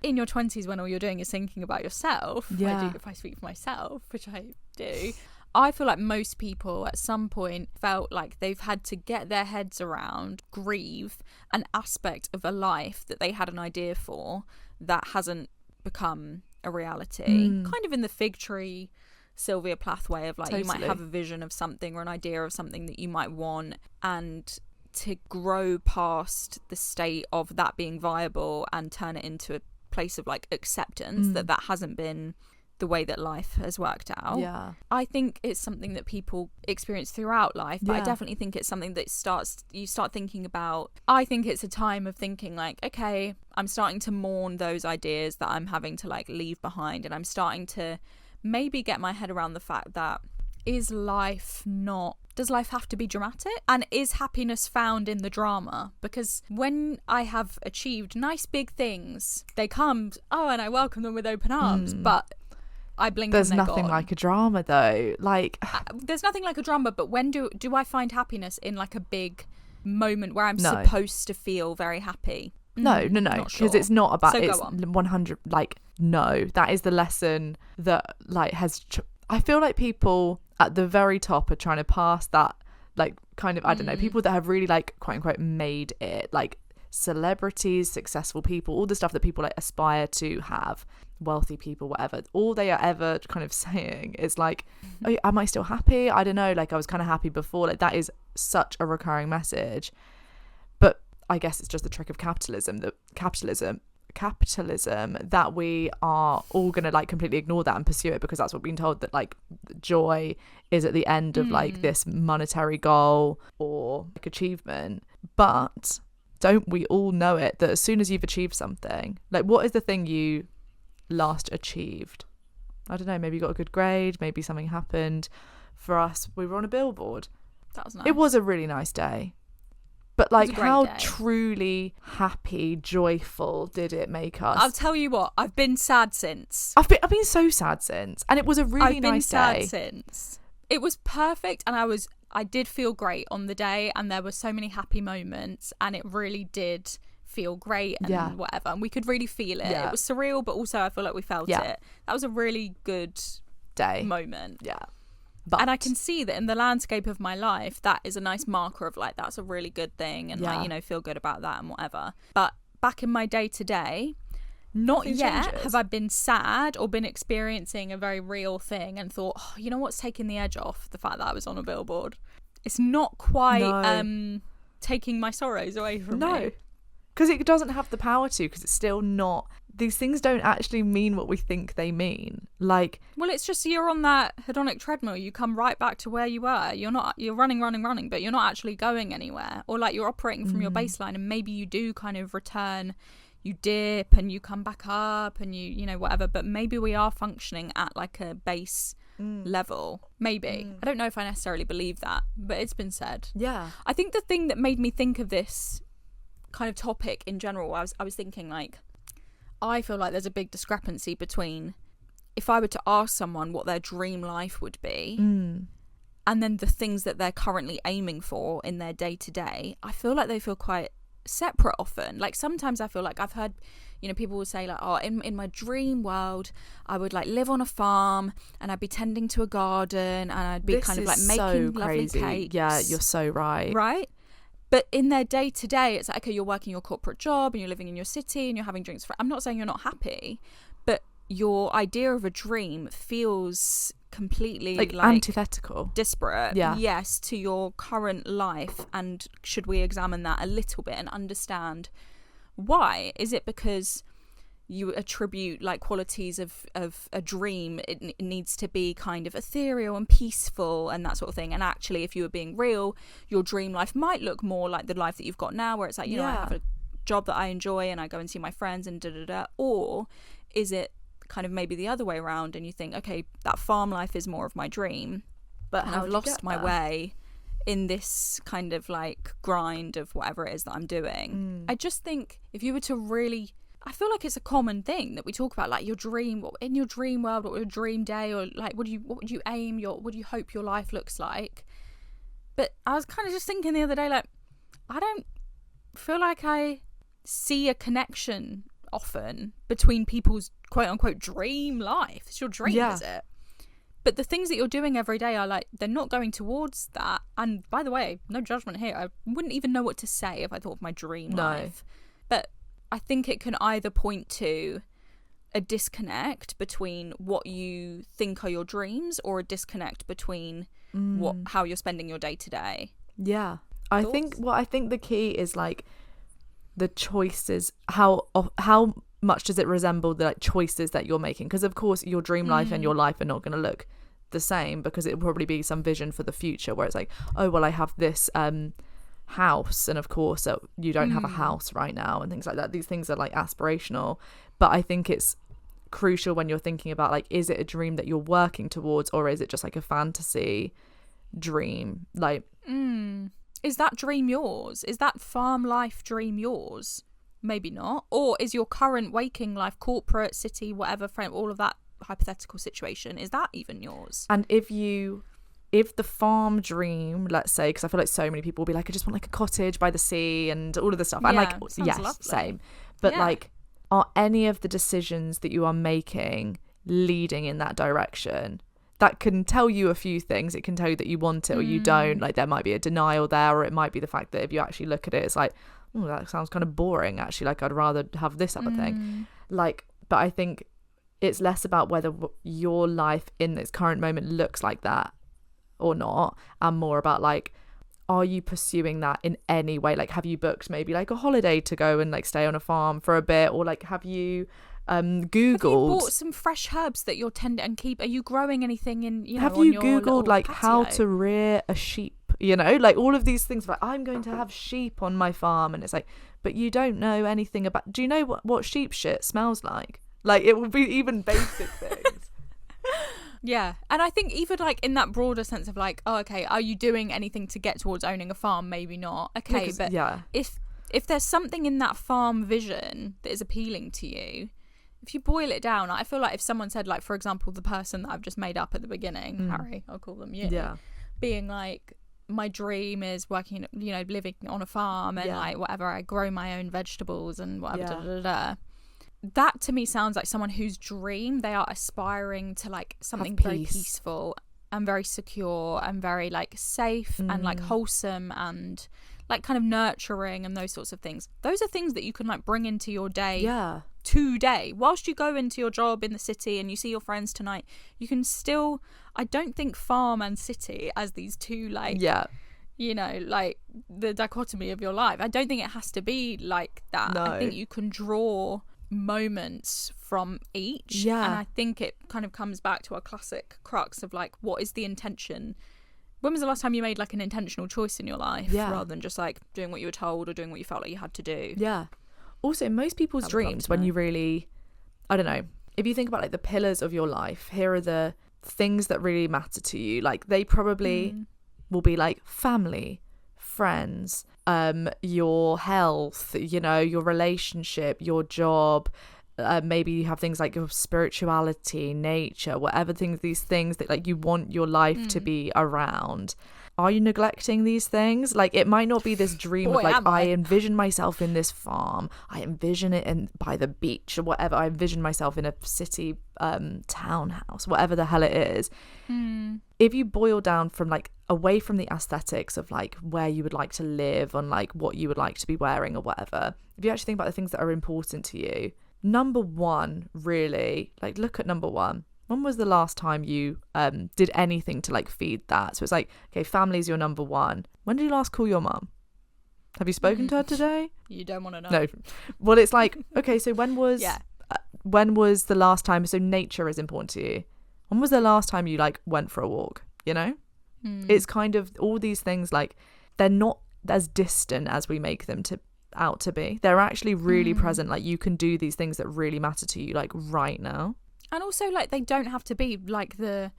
in your 20s when all you're doing is thinking about yourself, Yeah. if I speak for myself, which I do, I feel like most people at some point felt like they've had to get their heads around, grieve an aspect of a life that they had an idea for that hasn't become a reality. Kind of in the fig tree Sylvia Plath way of like, you might have a vision of something or an idea of something that you might want, and to grow past the state of that being viable and turn it into a place of like acceptance that hasn't been the way that life has worked out. Yeah. I think it's something that people experience throughout life, but I Yeah. definitely think it's something that you start thinking about. I think it's a time of thinking like, okay, I'm starting to mourn those ideas that I'm having to like leave behind, and I'm starting to maybe get my head around the fact that does life have to be dramatic? And is happiness found in the drama? Because when I have achieved nice big things, they come, and I welcome them with open arms, but I blink There's and they're nothing gone. like a drama though. Like There's nothing like a drama, but when do I find happiness in like a big moment where I'm No. supposed to feel very happy? no, not because sure. it's not about, So go it's on. 100, like, no, that is the lesson that like I feel like people at the very top are trying to pass that, like, kind of, I don't know, people that have really like quote unquote made it, like celebrities, successful people, all the stuff that people like aspire to have, wealthy people, whatever, all they are ever kind of saying is like, oh, am I still happy? I don't know, like I was kind of happy before. Like that is such a recurring message. But I guess it's just the trick of capitalism that we are all gonna like completely ignore that and pursue it because that's what we've been told, that like joy is at the end of like this monetary goal or like achievement. But don't we all know it, that as soon as you've achieved something, like what is the thing you last achieved? I don't know, maybe you got a good grade, maybe something happened. For us, we were on a billboard. That was nice. It was a really nice day. But like, It was a great how day. truly happy, joyful did it make us? I'll tell you what, I've been sad since. I've been so sad since, and it was a really I've been nice sad day. since. It was perfect, and I did feel great on the day, and there were so many happy moments, and it really did feel great and whatever, and we could really feel it. Yeah. It was surreal, but also I feel like we felt it. That was a really good Day. moment. Yeah. And I can see that in the landscape of my life, that is a nice marker of like, that's a really good thing, and like, you know, feel good about that and whatever. But back in my day to day, not Nothing yet changes. have I been sad or been experiencing a very real thing and thought, oh, you know what's taking the edge off? The fact that I was on a billboard. It's not quite taking my sorrows away from me. No, because it doesn't have the power to, because it's still not, these things don't actually mean what we think they mean. Like, well, it's just you're on that hedonic treadmill, you come right back to where you were. You're running, but you're not actually going anywhere. Or like you're operating from your baseline, and maybe you do kind of return, you dip and you come back up and you know, whatever, but maybe we are functioning at like a base level. Maybe. I don't know if I necessarily believe that, but it's been said. yeah, I think the thing that made me think of this kind of topic in general, I was thinking like, I feel like there's a big discrepancy between if I were to ask someone what their dream life would be and then the things that they're currently aiming for in their day to day. I feel like they feel quite separate often. Like sometimes I feel like I've heard, you know, people will say like, oh, in my dream world I would like live on a farm and I'd be tending to a garden and I'd be kind of like making lovely cakes. Yeah, you're so right. But in their day to day, it's like, okay, you're working your corporate job and you're living in your city and you're having drinks. I'm not saying you're not happy, but your idea of a dream feels completely like antithetical, disparate, yes, to your current life. And should we examine that a little bit and understand why? Is it because you attribute like qualities of a dream, it needs to be kind of ethereal and peaceful and that sort of thing, and actually if you were being real, your dream life might look more like the life that you've got now, where it's like, you know, I have a job that I enjoy and I go and see my friends and or is it kind of maybe the other way around and you think, okay, that farm life is more of my dream, but I've lost my way in this kind of like grind of whatever it is that I'm doing. I just think if you were to really, I feel like it's a common thing that we talk about, like your dream, what in your dream world, what your dream day, or like what would you aim, what do you hope your life looks like? But I was kind of just thinking the other day, like, I don't feel like I see a connection often between people's quote unquote dream life. It's your dream, Yeah. is it? But the things that you're doing every day are like, they're not going towards that. And by the way, no judgment here. I wouldn't even know what to say if I thought of my dream life. But I think it can either point to a disconnect between what you think are your dreams, or a disconnect between how you're spending your day to day. Yeah. Thoughts? I think the key is like the choices. How much does it resemble the like choices that you're making? Because of course your dream life and your life are not going to look the same, because it will probably be some vision for the future where it's like, oh well, I have this house, and of course you don't have a house right now, and things like that. These things are like aspirational, but I think it's crucial when you're thinking about like, is it a dream that you're working towards, or is it just like a fantasy dream? Like is that dream yours? Is that farm life dream yours? Maybe not. Or is your current waking life, corporate, city, whatever, friend, all of that hypothetical situation, is that even yours? And if the farm dream, let's say, because I feel like so many people will be like, I just want like a cottage by the sea and all of this stuff, and like, yes, lovely. same, but like, are any of the decisions that you are making leading in that direction? That can tell you a few things. It can tell you that you want it or you don't. Like, there might be a denial there, or it might be the fact that if you actually look at it, it's like, oh, that sounds kind of boring actually, like I'd rather have this other thing. Like, but I think it's less about whether your life in this current moment looks like that or not, and more about like, are you pursuing that in any way? Like, have you booked maybe like a holiday to go and like stay on a farm for a bit, or like have you googled, have you bought some fresh herbs that you're tending and keep? Are you growing anything in, you know, have on you your googled like patio? how to rear a sheep, you know, like all of these things, like I'm going to have sheep on my farm, and it's like, but you don't know anything about, do you know what sheep shit smells like it will be even basic things. Yeah, and I think even like in that broader sense of like, oh, okay, are you doing anything to get towards owning a farm? Maybe not. Okay, but if there's something in that farm vision that is appealing to you, if you boil it down, I feel like if someone said, like, for example, the person that I've just made up at the beginning, Harry, I'll call them you, being like, my dream is working, you know, living on a farm and like whatever, I grow my own vegetables and whatever, da, da, da, da. That to me sounds like someone whose dream, they are aspiring to like something very peaceful and very secure and very like safe and like wholesome and like kind of nurturing and those sorts of things. Those are things that you can like bring into your day today. Whilst you go into your job in the city and you see your friends tonight, you can still, I don't think farm and city as these two like, you know, like the dichotomy of your life, I don't think it has to be like that. I think you can draw moments from each, and I think it kind of comes back to our classic crux of like, what is the intention? When was the last time you made like an intentional choice in your life rather than just like doing what you were told or doing what you felt like you had to do? Also, most people's dreams, when you really, I don't know, if you think about like the pillars of your life, here are the things that really matter to you. Like, they probably will be like family, friends, your health, you know, your relationship, your job, maybe you have things like your spirituality, nature, whatever these things that like you want your life to be around. Are you neglecting these things? Like, it might not be this dream of like, I envision myself in this farm, I envision it by the beach or whatever, I envision myself in a city townhouse, whatever the hell it is. If you boil down from like away from the aesthetics of like where you would like to live and like what you would like to be wearing or whatever, if you actually think about the things that are important to you, number one, really, like, look at number one. When was the last time you did anything to like feed that? So it's like, okay, family's your number one. When did you last call your mum? Have you spoken to her today? You don't want to know. No. Well, it's like, okay, so when was the last time? So nature is important to you. When was the last time you like went for a walk? You know, it's kind of all these things, like, they're not as distant as we make them out to be. They're actually really present. Like, you can do these things that really matter to you like right now. And also, like, they don't have to be like the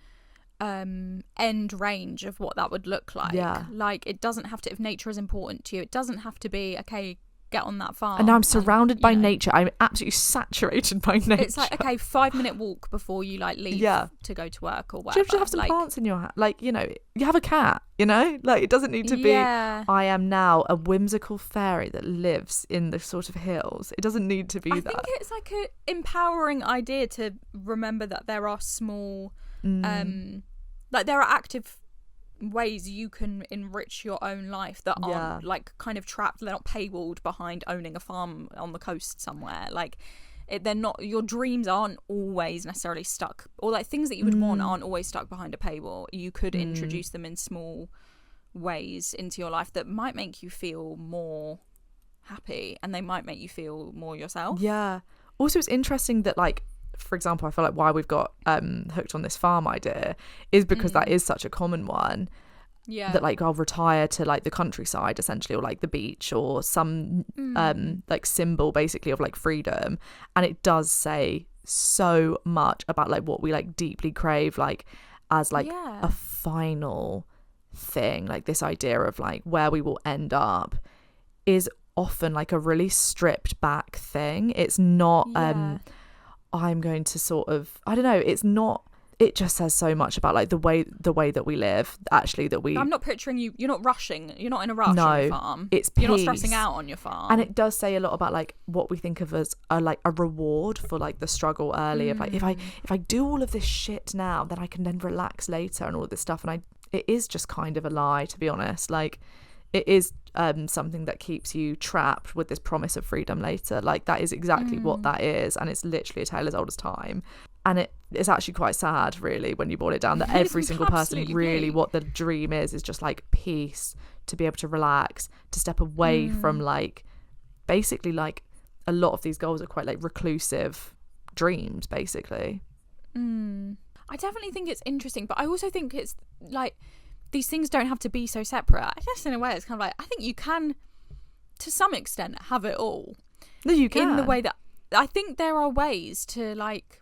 end range of what that would look like. Like, it doesn't have to, if nature is important to you, it doesn't have to be, okay, get on that farm. And now I'm surrounded by you know, nature. I'm absolutely saturated by nature. it's like, okay, 5-minute walk before you like leave to go to work or whatever. You have to have some plants in your house. Like, you know, you have a cat, you know? Like, it doesn't need to be, I am now a whimsical fairy that lives in the sort of hills. It doesn't need to be that. I think it's like an empowering idea to remember that there are small, like there are active ways you can enrich your own life that aren't like kind of trapped. They're not paywalled behind owning a farm on the coast somewhere. Like they're not, your dreams aren't always necessarily stuck, or like things that you would want aren't always stuck behind a paywall. You could introduce them in small ways into your life that might make you feel more happy, and they might make you feel more yourself. Also, it's interesting that, like, for example, I feel like why we've got hooked on this farm idea is because that is such a common one. That like I'll retire to like the countryside essentially, or like the beach, or some like symbol basically of like freedom, and it does say so much about like what we like deeply crave, like as like a final thing. Like this idea of like where we will end up is often like a really stripped back thing. It's not I'm going to sort of, I don't know, it's not, it just says so much about like the way that we live, actually, that we, I'm not picturing you're not rushing, you're not in a rush on your farm. It's peace. You're not stressing out on your farm. And it does say a lot about like what we think of as like a reward for like the struggle early of like, if I do all of this shit now, then I can then relax later and all of this stuff. And it is just kind of a lie, to be honest. Like it is something that keeps you trapped with this promise of freedom later. Like that is exactly what that is, and it's literally a tale as old as time. And it's actually quite sad, really, when you boil it down, that every single person really what the dream is just like peace, to be able to relax, to step away from like basically like a lot of these goals are quite like reclusive dreams basically. I definitely think it's interesting, but I also think it's like these things don't have to be so separate. I guess in a way it's kind of like, I think you can to some extent have it all. No, you can. In the way that I think there are ways to like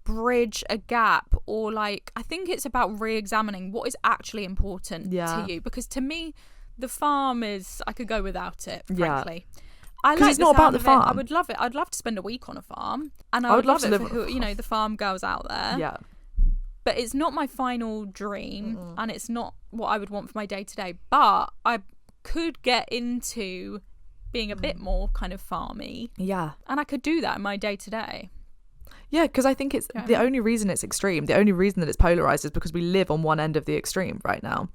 bridge a gap, or like I think it's about re-examining what is actually important to you, because to me the farm is, I could go without it, frankly. I like it's not about the farm. I would love it. I'd love to spend a week on a farm, and I would love it for you know, the farm girls out there. But it's not my final dream, and it's not what I would want for my day-to-day. But I could get into being a bit more kind of farmy. And I could do that in my day-to-day. Yeah, because I think it's the only reason it's extreme, the only reason that it's polarised is because we live on one end of the extreme right now.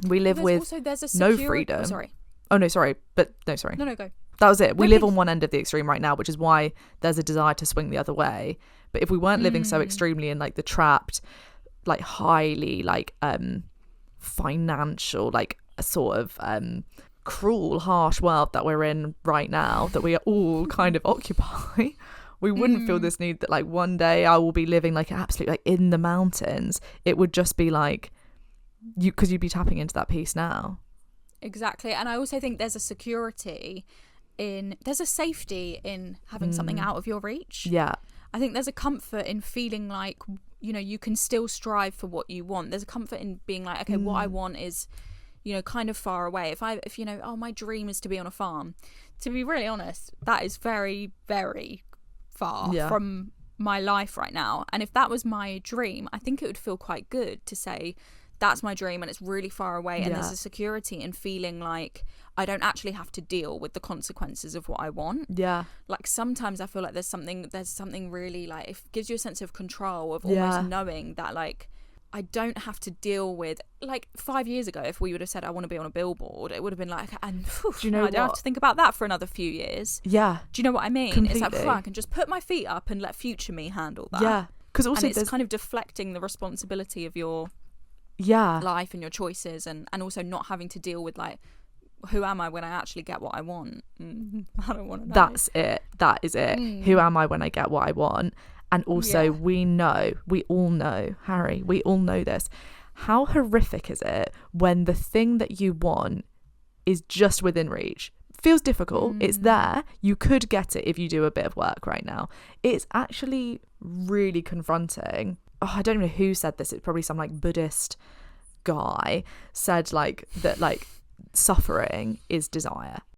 We live with no freedom. No, sorry. No, go. That was it. We live on one end of the extreme right now, which is why there's a desire to swing the other way. But if we weren't living so extremely in like the trapped, like highly like financial, like a sort of cruel, harsh world that we're in right now, that we are all kind of occupy, we wouldn't feel this need that like one day I will be living like absolutely like in the mountains. It would just be like because you'd be tapping into that peace now. Exactly. And I also think there's a security there's a safety in having something out of your reach. I think there's a comfort in feeling like, you know, you can still strive for what you want. There's a comfort in being like, okay, what I want is, you know, kind of far away. If you know, my dream is to be on a farm, to be really honest, that is very, very far from my life right now. And if that was my dream, I think it would feel quite good to say that's my dream and it's really far away, and there's a security in feeling like I don't actually have to deal with the consequences of what I want. Like sometimes I feel like there's something really like, it gives you a sense of control, of almost knowing that like I don't have to deal with, like 5 years ago if we would have said I want to be on a billboard, it would have been like, and do you know, I don't have to think about that for another few years. Do you know what I mean? Completely. It's like, I can just put my feet up and let future me handle that. Because also and it's kind of deflecting the responsibility of your life and your choices, and also not having to deal with like, who am I when I actually get what I want? I don't want to know. That is it. Who am I when I get what I want? And also we all know, Harry, we all know this. How horrific is it when the thing that you want is just within reach? Feels difficult. It's there. You could get it if you do a bit of work right now. It's actually really confronting. I don't know who said this. It's probably some like Buddhist guy said like that, like suffering is desire.